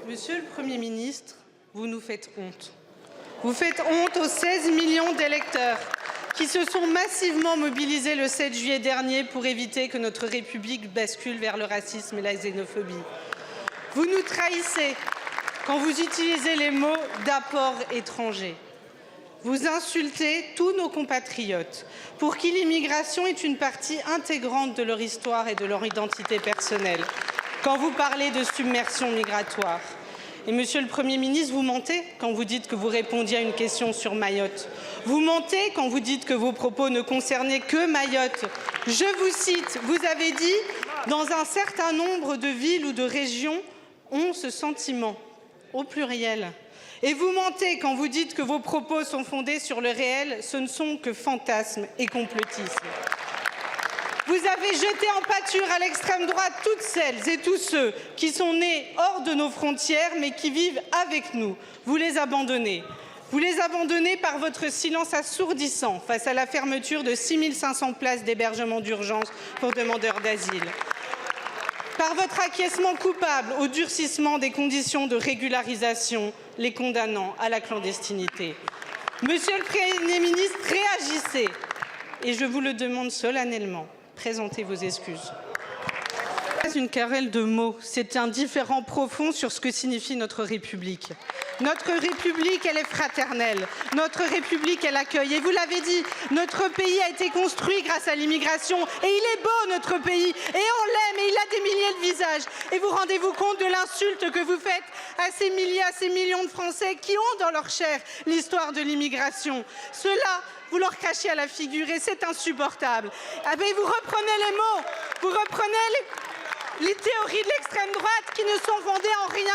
Monsieur le Premier ministre, vous nous faites honte. Vous faites honte aux 16 millions d'électeurs qui se sont massivement mobilisés le 7 juillet dernier pour éviter que notre République bascule vers le racisme et la xénophobie. Vous nous trahissez quand vous utilisez les mots d'apport étranger. Vous insultez tous nos compatriotes pour qui l'immigration est une partie intégrante de leur histoire et de leur identité personnelle. Quand vous parlez de submersion migratoire. Et Monsieur le Premier ministre, vous mentez quand vous dites que vous répondiez à une question sur Mayotte. Vous mentez quand vous dites que vos propos ne concernaient que Mayotte. Je vous cite, vous avez dit « Dans un certain nombre de villes ou de régions, ont ce sentiment » au pluriel. Et vous mentez quand vous dites que vos propos sont fondés sur le réel, ce ne sont que fantasmes et complotisme. Vous avez jeté en pâture à l'extrême droite toutes celles et tous ceux qui sont nés hors de nos frontières mais qui vivent avec nous. Vous les abandonnez. Vous les abandonnez par votre silence assourdissant face à la fermeture de 6 500 places d'hébergement d'urgence pour demandeurs d'asile. Par votre acquiescement coupable au durcissement des conditions de régularisation, les condamnant à la clandestinité. Monsieur le Premier ministre, réagissez et je vous le demande solennellement. Présentez vos excuses. C'est une querelle de mots, c'est un différend profond sur ce que signifie notre République. Notre République, elle est fraternelle. Notre République, elle accueille. Et vous l'avez dit, notre pays a été construit grâce à l'immigration. Et il est beau, notre pays. Et on l'aime, et il a des milliers de visages. Et vous rendez-vous compte de l'insulte que vous faites à ces milliers, à ces millions de Français qui ont dans leur chair l'histoire de l'immigration. Cela, vous leur crachez à la figure et c'est insupportable. Ah ben, vous reprenez les mots, vous reprenez les théories de l'extrême droite qui ne sont fondées en rien